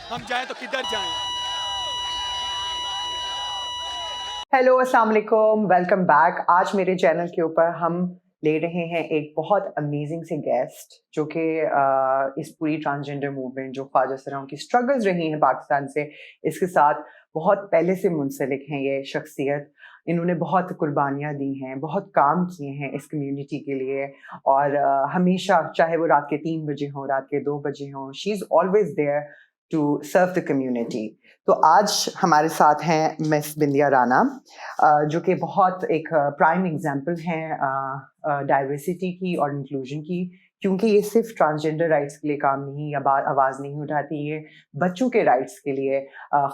हम जाएं तो किधर जाएं। हेलो अस्सलाम वालेकुम, वेलकम बैक। आज मेरे चैनल के ऊपर हम ले रहे हैं एक बहुत अमेजिंग से गेस्ट जो कि इस पूरी ट्रांसजेंडर मूवमेंट जो ख्वाजा सराओं की स्ट्रगल्स रही हैं पाकिस्तान से, इसके साथ बहुत पहले से मुंसलिक हैं। ये शख्सियत, इन्होंने बहुत कुर्बानियाँ दी हैं, बहुत काम किए हैं इस कम्युनिटी के लिए। और हमेशा, चाहे वो रात के 3 बजे हों, रात के 2 बजे हों, she is always there to serve the community. तो आज हमारे साथ हैं मिस बिंदिया राना, जो कि बहुत एक प्राइम एग्जांपल हैं डाइवर्सिटी की और इंक्लूजन की, क्योंकि ये सिर्फ ट्रांसजेंडर राइट्स के लिए काम नहीं या आवाज़ नहीं उठाती, ये बच्चों के राइट्स के लिए,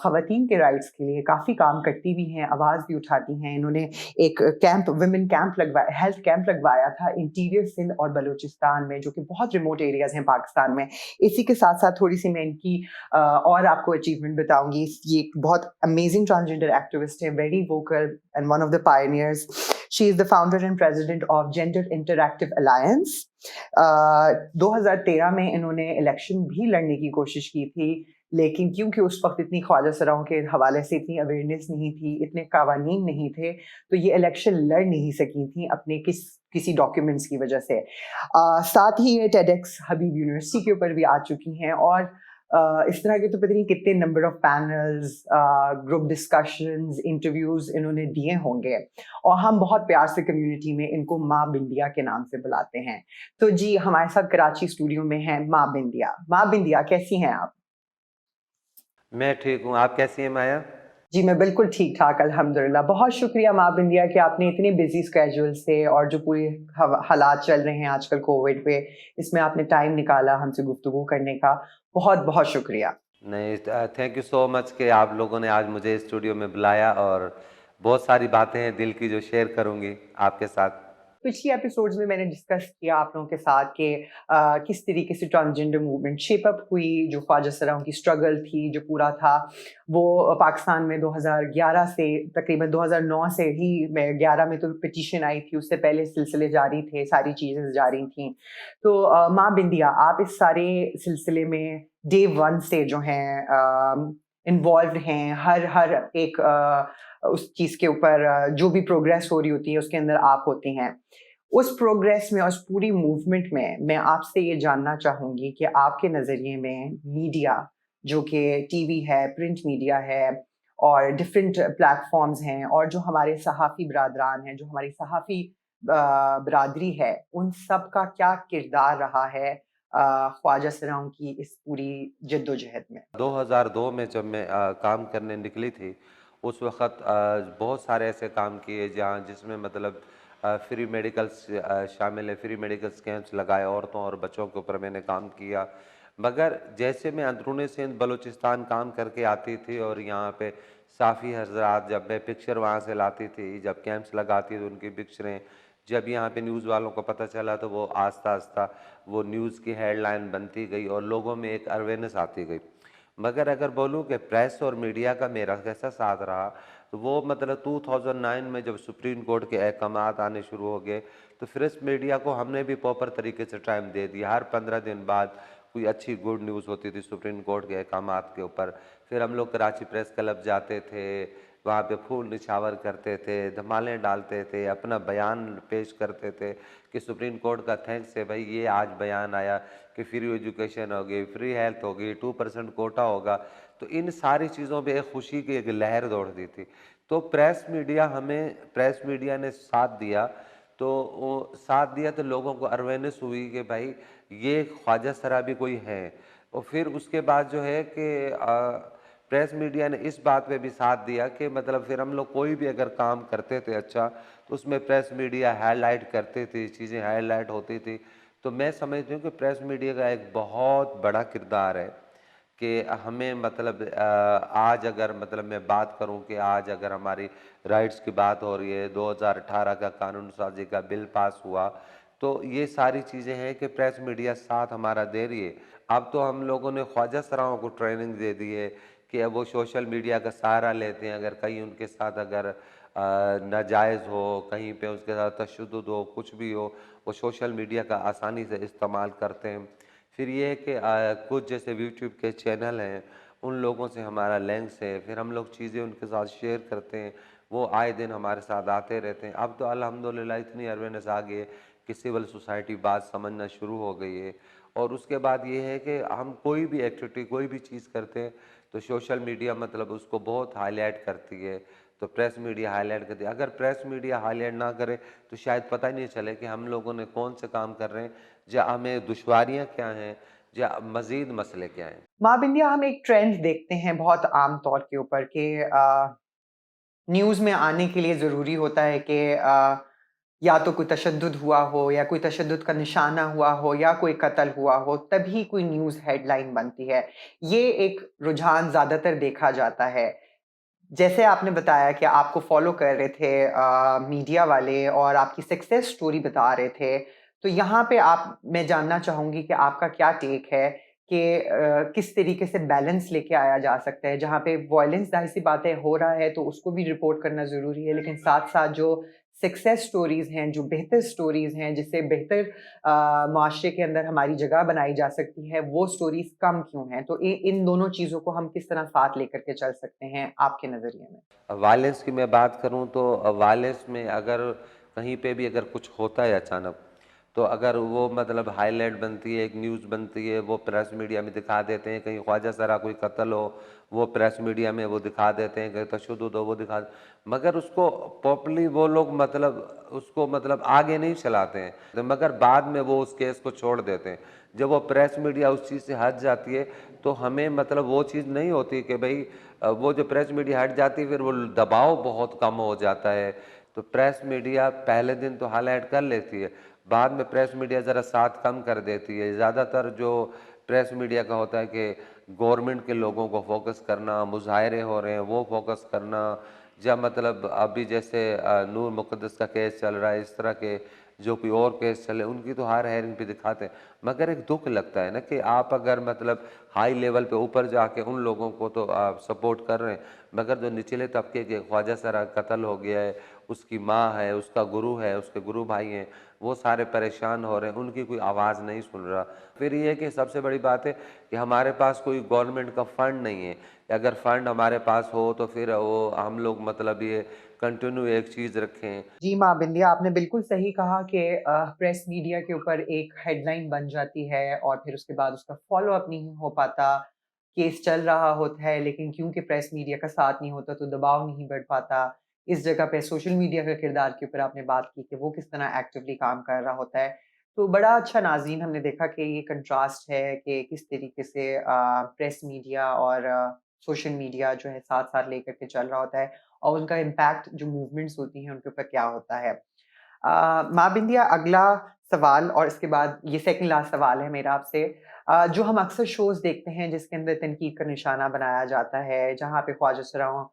ख़वातीन के राइट्स के लिए काफ़ी काम करती भी हैं, आवाज़ भी उठाती हैं। इन्होंने एक कैंप, वुमेन कैंप लगवाया, हेल्थ कैंप लगवाया था इंटीरियर सिंध और बलूचिस्तान में, जो कि बहुत रिमोट एरियाज़ हैं पाकिस्तान में। इसी के साथ साथ थोड़ी सी मैं इनकी और आपको अचीवमेंट बताऊंगी। ये एक बहुत अमेजिंग ट्रांसजेंडर एक्टिविस्ट है, very vocal and one of the pioneers. She is the founder and president of gender interactive alliance. 2013 में इन्होंने इलेक्शन भी लड़ने की कोशिश की थी, लेकिन क्योंकि उस वक्त इतनी ख्वाजा सराओं के हवाले से इतनी अवेयरनेस नहीं थी, इतने कावानीन नहीं थे, तो ये इलेक्शन लड़ नहीं सकी थी अपने किसी डॉक्यूमेंट्स की वजह से। साथ ही ये टेडेक्स हबीब यूनिवर्सिटी के ऊपर भी आ चुकी हैं, और इस तरह के तो पता नहीं कितने number of panels, group discussions, interviews इन्होंने दिए होंगे। और हम बहुत प्यार से कम्युनिटी में इनको माँ बिंदिया के नाम से बुलाते हैं। तो जी, हमारे साथ कराची स्टूडियो में है माँ बिंदिया। माँ बिंदिया, कैसी हैं आप? मैं ठीक हूँ। आप कैसी हैं माया? जी, मैं बिल्कुल ठीक ठाक, अल्हम्दुलिल्लाह। बहुत शुक्रिया माँ बिंदिया कि आपने इतने बिजी स्केड्यूल से, और जो पूरे हालात चल रहे हैं आजकल कोविड पे, इसमें आपने टाइम निकाला हमसे गुफ्तगू करने का। बहुत बहुत शुक्रिया। नहीं, थैंक यू सो मच कि आप लोगों ने आज मुझे स्टूडियो में बुलाया, और बहुत सारी बातें हैं दिल की जो शेयर करूँगी आपके साथ। पिछली एपिसोड्स में मैंने डिस्कस किया आप लोगों के साथ कि किस तरीके से ट्रांसजेंडर मूवमेंट शेप अप हुई, जो ख्वाजा सराओं की स्ट्रगल थी, जो पूरा था वो पाकिस्तान में 2011 से, तकरीबन 2009 से ही, मैं 11 में तो पिटीशन आई थी, उससे पहले सिलसिले जारी थे, सारी चीज़ें जारी थी। तो माँ बिंदिया, आप इस सारे सिलसिले में डे वन से जो हैं इन्वॉल्व हैं, हर हर एक उस चीज़ के ऊपर जो भी प्रोग्रेस हो रही होती है उसके अंदर आप होती हैं। उस प्रोग्रेस में, उस पूरी मूवमेंट में मैं आपसे ये जानना चाहूँगी कि आपके नज़रिए में मीडिया, जो कि टीवी है, प्रिंट मीडिया है, और डिफरेंट प्लेटफ़ॉर्म्स हैं, और जो हमारे सहाफ़ी बिरादरान हैं, जो हमारी सहाफ़ी बिरादरी है, उन सब का क्या किरदार रहा है ख्वाजा सराओं की इस पूरी जद्दोजहद में? 2002 में जब मैं काम करने निकली थी, उस वक़्त बहुत सारे ऐसे काम किए जहाँ जिसमें मतलब फ्री मेडिकल्स शामिल है, फ्री मेडिकल्स कैंप्स लगाए औरतों और बच्चों के ऊपर मैंने काम किया। मगर जैसे मैं अंदरूनी सिंध बलूचिस्तान काम करके आती थी और यहाँ पे साफ़ी हज़रात, जब मैं पिक्चर वहाँ से लाती थी, जब कैंप्स लगाती थी उनकी पिक्चरें, जब यहाँ पे न्यूज़ वालों को पता चला तो वो आस्ता-आस्ता वो न्यूज़ की हेडलाइन बनती गई और लोगों में एक अवेयरनेस आती गई। मगर अगर बोलूँ कि प्रेस और मीडिया का मेरा कैसा साथ रहा, तो वो मतलब 2009 में जब सुप्रीम कोर्ट के अहकामात आने शुरू हो गए, तो प्रेस मीडिया को हमने भी प्रॉपर तरीके से टाइम दे दिया। हर 15 दिन बाद कोई अच्छी गुड न्यूज़ होती थी सुप्रीम कोर्ट के अहकामात के ऊपर, फिर हम लोग कराची प्रेस क्लब जाते थे, वहाँ पे फूल निछावर करते थे, धमालें डालते थे, अपना बयान पेश करते थे कि सुप्रीम कोर्ट का थैंक्स है भाई, ये आज बयान आया कि फ्री एजुकेशन होगी, फ्री हेल्थ होगी, 2% कोटा होगा। तो इन सारी चीज़ों पे एक खुशी की एक लहर दौड़ती थी। तो प्रेस मीडिया ने साथ दिया, तो वो साथ दिया तो लोगों को अवेयरनेस हुई कि भाई ये ख्वाजा सरा भी कोई है। और फिर उसके बाद जो है कि प्रेस मीडिया ने इस बात पे भी साथ दिया कि मतलब फिर हम लोग कोई भी अगर काम करते थे अच्छा, तो उसमें प्रेस मीडिया हाईलाइट करते थे, चीज़ें हाईलाइट होती थी। तो मैं समझती हूँ कि प्रेस मीडिया का एक बहुत बड़ा किरदार है कि हमें मतलब आज अगर मतलब मैं बात करूं कि आज अगर हमारी राइट्स की बात हो रही है, 2018 का कानून साजी का बिल पास हुआ, तो ये सारी चीज़ें हैं कि प्रेस मीडिया साथ हमारा दे रही है। अब तो हम लोगों ने ख्वाजा सराओं को ट्रेनिंग दे दी है कि अब वो सोशल मीडिया का सहारा लेते हैं, अगर कहीं उनके साथ अगर नाजायज़ हो, कहीं पे उसके साथ तशद्दुद हो, कुछ भी हो, वो सोशल मीडिया का आसानी से इस्तेमाल करते हैं। फिर ये है कि कुछ जैसे यूट्यूब के चैनल हैं, उन लोगों से हमारा लिंक्स है, फिर हम लोग चीज़ें उनके साथ शेयर करते हैं, वो आए दिन हमारे साथ आते रहते हैं। अब तो अल्हम्दुलिल्लाह इतनी अवेयरनेस आ गई है कि सिविल सोसाइटी बात समझना शुरू हो गई है। और उसके बाद ये है कि हम कोई भी एक्टिविटी, कोई भी चीज़ करते हैं, तो सोशल मीडिया मतलब उसको बहुत हाईलाइट करती है, तो प्रेस मीडिया हाईलाइट करती है। अगर प्रेस मीडिया हाईलाइट ना करे, तो शायद पता ही नहीं चले कि हम लोगों ने कौन से काम कर रहे हैं, या हमें दुश्वारियाँ क्या हैं, या मज़ीद मसले क्या हैं। माँ बिंदिया, हम एक ट्रेंड देखते हैं बहुत आम तौर के ऊपर कि न्यूज़ में आने के लिए ज़रूरी होता है कि या तो कोई तशद्दुद हुआ हो या कोई तशद्दुद का निशाना हुआ हो या कोई कत्ल हुआ हो, तभी कोई न्यूज़ हेडलाइन बनती है। ये एक रुझान ज़्यादातर देखा जाता है। जैसे आपने बताया कि आपको फ़ॉलो कर रहे थे मीडिया वाले और आपकी सक्सेस स्टोरी बता रहे थे। तो यहाँ पे मैं जानना चाहूँगी कि आपका क्या टेक है कि किस तरीके से बैलेंस लेके आया जा सकता है? जहाँ पे वॉयलेंस ज़ाहिर-सी बात है हो रहा है तो उसको भी रिपोर्ट करना ज़रूरी है, लेकिन साथ-साथ जो सक्सेस स्टोरीज़ हैं, जो बेहतर स्टोरीज़ हैं, जिससे बेहतर माशरे के अंदर हमारी जगह बनाई जा सकती है, वो स्टोरीज़ कम क्यों हैं? तो इन दोनों चीज़ों को हम किस तरह साथ लेकर के चल सकते हैं आपके नज़रिए में? वायलेंस की मैं बात करूँ तो वायलेंस में अगर कहीं पे भी अगर कुछ होता है अचानक, तो अगर वो मतलब हाईलाइट बनती है, एक न्यूज़ बनती है, वो प्रेस मीडिया में दिखा देते हैं, कहीं ख्वाजा सरा कोई कत्ल हो, वो प्रेस मीडिया में वो दिखा देते हैं, कहीं तशद्दुद हो वो मगर उसको प्रॉपर्ली वो लोग मतलब उसको मतलब आगे नहीं चलाते हैं, तो मगर बाद में वो उस केस को छोड़ देते हैं। जब वो प्रेस मीडिया उस चीज़ से हट जाती है, तो हमें मतलब वो चीज़ नहीं होती कि भई वो जो प्रेस मीडिया हट जाती है, फिर वो दबाव बहुत कम हो जाता है। तो प्रेस मीडिया पहले दिन तो हाईलाइट कर लेती है, बाद में प्रेस मीडिया ज़रा साथ कम कर देती है। ज़्यादातर जो प्रेस मीडिया का होता है कि गवर्नमेंट के लोगों को फोकस करना, मुज़ाहरे हो रहे हैं वो फोकस करना, या मतलब अभी जैसे नूर मुक़द्दस का केस चल रहा है, इस तरह के जो कोई और केस चले, उनकी तो हर हेयरिंग पे दिखाते हैं। मगर एक दुःख लगता है ना कि आप अगर मतलब हाई लेवल पे ऊपर जाके उन लोगों को तो आप सपोर्ट कर रहे हैं, मगर जो निचले तबके के ख्वाजा सरा कत्ल हो गया है, उसकी माँ है, उसका गुरु है, उसके गुरु भाई हैं, वो सारे परेशान हो रहे हैं, उनकी कोई आवाज़ नहीं सुन रहा। फिर ये है कि सबसे बड़ी बात है कि हमारे पास कोई गवर्नमेंट का फंड नहीं है। अगर फंड हमारे पास हो तो फिर वो हम लोग मतलब ये कंटिन्यू एक चीज़ रखें। जी, माँ बिंदिया, आपने बिल्कुल सही कहा कि प्रेस मीडिया के ऊपर एक हेडलाइन बन जाती है और फिर उसके बाद उसका फ़ॉलो-अप नहीं हो पाता। केस चल रहा होता है, लेकिन क्योंकि प्रेस मीडिया का साथ नहीं होता, तो दबाव नहीं बढ़ पाता। इस जगह पे सोशल मीडिया के किरदार के ऊपर आपने बात की कि वो किस तरह एक्टिवली काम कर रहा होता है। तो बड़ा अच्छा नाज़रीन, हमने देखा कि ये कंट्रास्ट है कि किस तरीके से प्रेस मीडिया और सोशल मीडिया जो है साथ-साथ लेकर के चल रहा होता है और उनका इम्पैक्ट जो मूवमेंट्स होती हैं उनके ऊपर क्या होता है। माँ बिंदिया, अगला सवाल और इसके बाद ये सेकंड लास्ट सवाल है मेरा आपसे। जो हम अक्सर शोज़ देखते हैं जिसके अंदर तनकीद का निशाना बनाया जाता है, जहाँ पे ख्वाजा सराओं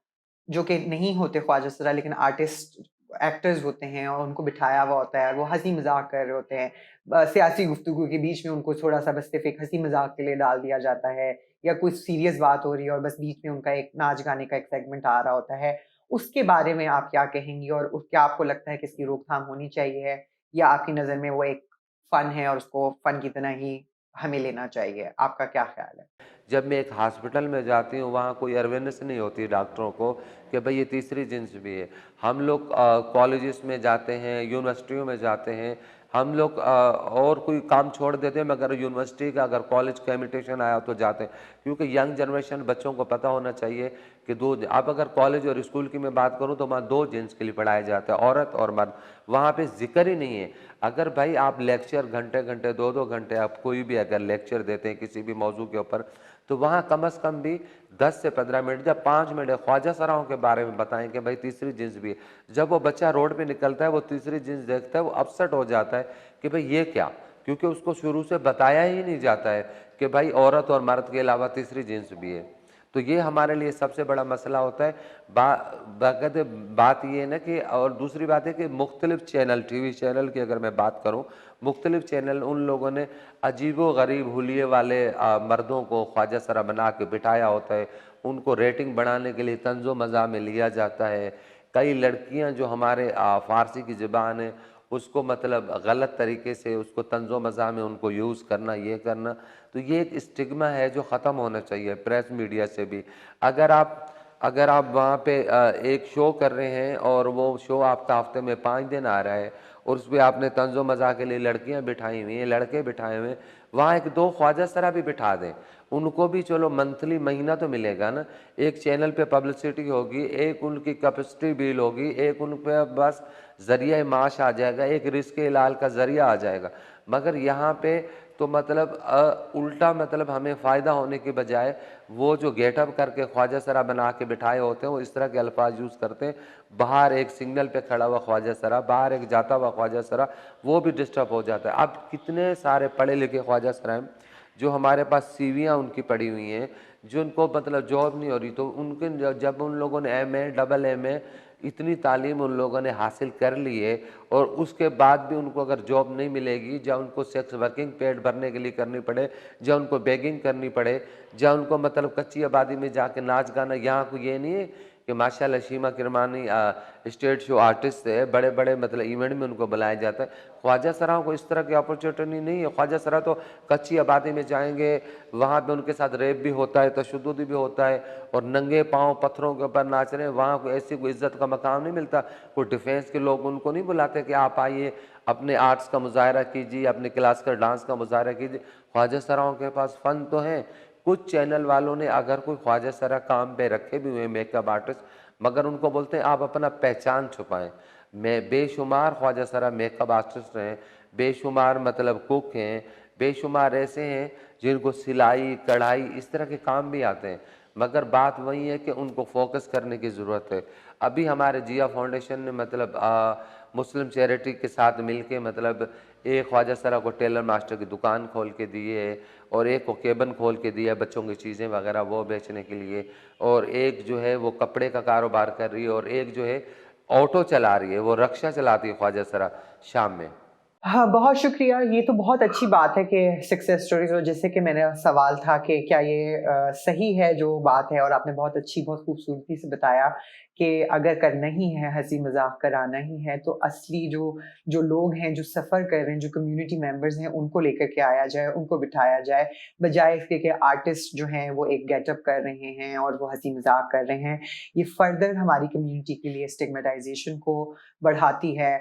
जो कि नहीं होते ख्वाजा सरा लेकिन आर्टिस्ट एक्टर्स होते हैं और उनको बिठाया हुआ होता है, वो हँसी-मज़ाक कर रहे होते हैं। सियासी गुफ्तगू के बीच में उनको थोड़ा-सा बस सिर्फ़ एक हँसी-मज़ाक के लिए डाल दिया जाता है या कोई सीरियस बात हो रही है और बस बीच में उनका एक नाच-गाने का एक सेगमेंट आ रहा होता है। उसके बारे में आप क्या कहेंगी और क्या आपको लगता है कि इसकी रोकथाम होनी चाहिए या आपकी नज़र में वो एक फ़न है और उसको फ़न की तरह ही हमें लेना चाहिए? आपका क्या ख़्याल है? जब मैं एक हॉस्पिटल में जाती हूँ, वहाँ कोई अवेयरनेस नहीं होती डॉक्टरों को कि भाई ये तीसरी जिन्स भी है। हम लोग कॉलेजेस में जाते हैं, यूनिवर्सिटियों में जाते हैं, हम लोग और कोई काम छोड़ देते हैं, मगर यूनिवर्सिटी का अगर कॉलेज का इन्विटेशन आया तो जाते हैं, क्योंकि यंग जनरेशन बच्चों को पता होना चाहिए कि दो अब अगर कॉलेज और स्कूल की मैं बात करूँ तो वहाँ दो जेंट्स के लिए पढ़ाया जाता है, औरत और मर्द। वहाँ पे जिक्र ही नहीं है। अगर भाई आप लेक्चर घंटे घंटे 2-2 घंटे आप कोई भी अगर लेक्चर देते हैं किसी भी मौजू के ऊपर, तो वहाँ कम से कम भी 10 से 15 मिनट या 5 मिनट ख्वाजा सराओं के बारे में बताएं कि भाई तीसरी जिन्स भी है। जब वो बच्चा रोड पे निकलता है, वो तीसरी जिन्स देखता है, वो अपसेट हो जाता है कि भाई ये क्या, क्योंकि उसको शुरू से बताया ही नहीं जाता है कि भाई औरत और मर्द के अलावा तीसरी जिन्स भी है। तो ये हमारे लिए सबसे बड़ा मसला होता है। बाकायदे बात ये है ना कि, और दूसरी बात है कि मुख्तलिफ चैनल, टीवी चैनल की अगर मैं बात करूँ, मुख्तलिफ चैनल उन लोगों ने अजीबो गरीब हुलिये वाले मर्दों को ख्वाजा सरा बना के बिठाया होता है। उनको रेटिंग बढ़ाने के लिए तंज़ो मज़ाह में लिया जाता है। कई लड़कियां जो हमारे फ़ारसी की ज़बान है उसको मतलब गलत तरीके से उसको तंज़ो मज़ाह में उनको यूज़ करना, ये करना, तो ये एक स्टिग्मा है जो ख़त्म होना चाहिए प्रेस मीडिया से भी। अगर आप वहाँ पे एक शो कर रहे हैं और वो शो आपका हफ़्ते में 5 दिन आ रहा है और उसपे आपने तंज़ो मज़ाह के लिए लड़कियाँ बिठाई हुई हैं, लड़के बिठाए हुए हैं, वहाँ 1-2 ख्वाजा सरा भी बिठा दें। उनको भी चलो मंथली महीना तो मिलेगा ना, एक चैनल पे पब्लिसिटी होगी, एक उनकी कैपेसिटी बिल होगी, एक उन पे बस ज़रिया माश आ जाएगा, एक रिज़्क़ हलाल का ज़रिया आ जाएगा। मगर यहाँ पे तो मतलब उल्टा मतलब हमें फ़ायदा होने के बजाय वो जो गेटअप करके ख्वाजा सरा बना के बिठाए होते हैं, वो इस तरह के अल्फ़ाज़ यूज़ करते हैं। बाहर एक सिग्नल पे खड़ा हुआ ख्वाजा सरा, बाहर एक जाता हुआ ख्वाजा सरा, वो भी डिस्टर्ब हो जाता है। अब कितने सारे पढ़े लिखे ख्वाजा सरा हैं, जो हमारे पास सीवियाँ उनकी पड़ी हुई हैं, जिनको मतलब जॉब नहीं हो रही, तो उनके जब उन लोगों ने एमए, डबल एमए इतनी तालीम उन लोगों ने हासिल कर ली है और उसके बाद भी उनको अगर जॉब नहीं मिलेगी, या उनको सेक्स वर्किंग पेड भरने के लिए करनी पड़े, या उनको बेगिंग करनी पड़े, या उनको मतलब कच्ची आबादी में जाके नाच गाना, यहाँ को ये नहीं है कि माशाल्लाह शीमा किरमानी स्टेज शो आर्टिस्ट है, बड़े-बड़े मतलब इवेंट में उनको बुलाया जाता है। ख्वाजा सराओं को इस तरह की अपॉर्चुनिटी नहीं है। ख्वाजा सरा तो कच्ची आबादी में जाएँगे, वहाँ पे उनके साथ रेप भी होता है, तशद्दुद भी होता है और नंगे पाँव पत्थरों के ऊपर नाच रहे हैं, वहाँ कोई ऐसी कोई इज़्ज़त का मकाम नहीं मिलता। कोई डिफेंस के लोग उनको नहीं बुलाते कि आप आइए, अपने आर्ट्स का मुज़ाहरा कीजिए, अपने क्लासिकल डांस का मुज़ाहरा कीजिए। ख्वाजा सराओं के पास फ़न तो है। कुछ चैनल वालों ने अगर कोई ख्वाजा सरा काम पे रखे भी हुए हैं मेकअप आर्टिस्ट, मगर उनको बोलते हैं आप अपना पहचान छुपाएँ। मैं बेशुमार ख्वाजा सरा मेकअप आर्टिस्ट हैं, बेशुमार मतलब कुक हैं, बेशुमार ऐसे हैं जिनको सिलाई, कढ़ाई इस तरह के काम भी आते हैं। मगर बात वही है कि उनको फ़ोकस करने की ज़रूरत है। अभी हमारे जिया फाउंडेशन ने मतलब मुस्लिम चैरिटी के साथ मिलके मतलब एक ख्वाजा सरा को टेलर मास्टर की दुकान खोल के दी है और एक को केबिन खोल के दिया है बच्चों की चीज़ें वगैरह वो बेचने के लिए, और एक जो है वो कपड़े का कारोबार कर रही है, और एक जो है ऑटो चला रही है, वो रिक्शा चलाती है ख्वाजा सरा शाम में। हाँ, बहुत शुक्रिया। ये तो बहुत अच्छी बात है कि सक्सेस स्टोरीज़, और जैसे कि मेरा सवाल था कि क्या ये सही है जो बात है, और आपने बहुत अच्छी, बहुत खूबसूरती से बताया कि अगर करना ही है, हँसी-मज़ाक कराना ही है, तो असली जो जो लोग हैं, जो सफ़र कर रहे हैं, जो कम्युनिटी मेंबर्स हैं, उनको लेकर के आया जाए, उनको बिठाया जाए, बजाए इसके कि आर्टिस्ट जो हैं, वो एक गेटअप कर रहे हैं और वो हँसी-मज़ाक कर रहे हैं। ये फ़र्दर हमारी कम्युनिटी के लिए स्टिग्मेटाइज़ेशन को बढ़ाती है।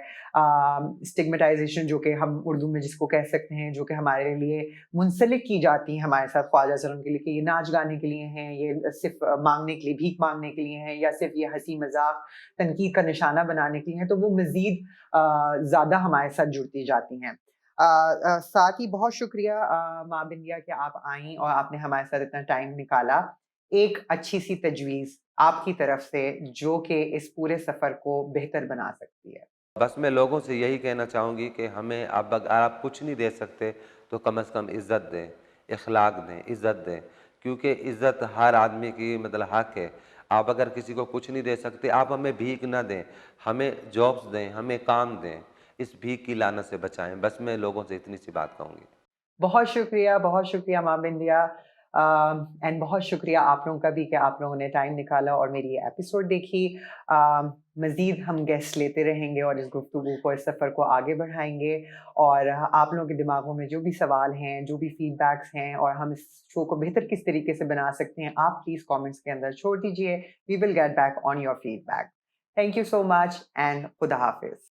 स्टिग्मेटाइज़ेशन जो कि हम उर्दू में जिसको कह सकते हैं, जो कि हमारे लिए मुंसलिक की जाती हैं हमारे साथ ख्वाजा सराओं के लिए कि ये नाच गाने के लिए हैं, ये सिर्फ़ माँगने के लिए, भीख माँगने के लिए हैं, या सिर्फ़ ये हँसी-मज़ाक, तनकीद का निशाना बनाने के लिए हैं, तो वो मज़ीद ज़्यादा हमारे साथ जुड़ती जाती हैं। साथ ही बहुत शुक्रिया माँ बिंदिया कि आप आईं और आपने हमारे साथ इतना टाइम निकाला। एक अच्छी-सी तजवीज़ आपकी तरफ से जो कि इस पूरे सफ़र को बेहतर बना सकती है। बस मैं लोगों से यही कहना चाहूँगी कि हमें अब अगर आप कुछ नहीं दे सकते तो कम से कम इज़्ज़त दें, इख़लाक़ दें, इज़्ज़त दें। क्योंकि इज़्ज़त हर आदमी की मतलब हक़ है। आप अगर किसी को कुछ नहीं दे सकते, आप हमें भीख ना दें, हमें जॉब्स दें, हमें काम दें। इस भीख की लानत से बचाएँ। बस मैं लोगों से इतनी सी बात कहूँगी। बहुत शुक्रिया माँ बिंदिया। एंड बहुत शुक्रिया आप लोगों का भी कि आप लोगों ने टाइम निकाला और मेरी ये एपिसोड देखी। मज़ीद हम गेस्ट लेते रहेंगे और इस गुफ्तगू को, इस सफ़र को आगे बढ़ाएँगे, और आप लोगों के दिमागों में जो भी सवाल हैं, जो भी फीडबैक्स हैं, और हम इस शो को बेहतर किस तरीके से बना सकते हैं, आप प्लीज़ कमेंट्स के अंदर छोड़ दीजिए। We will get back on your feedback. Thank you so much and खुदा हाफ़िज़।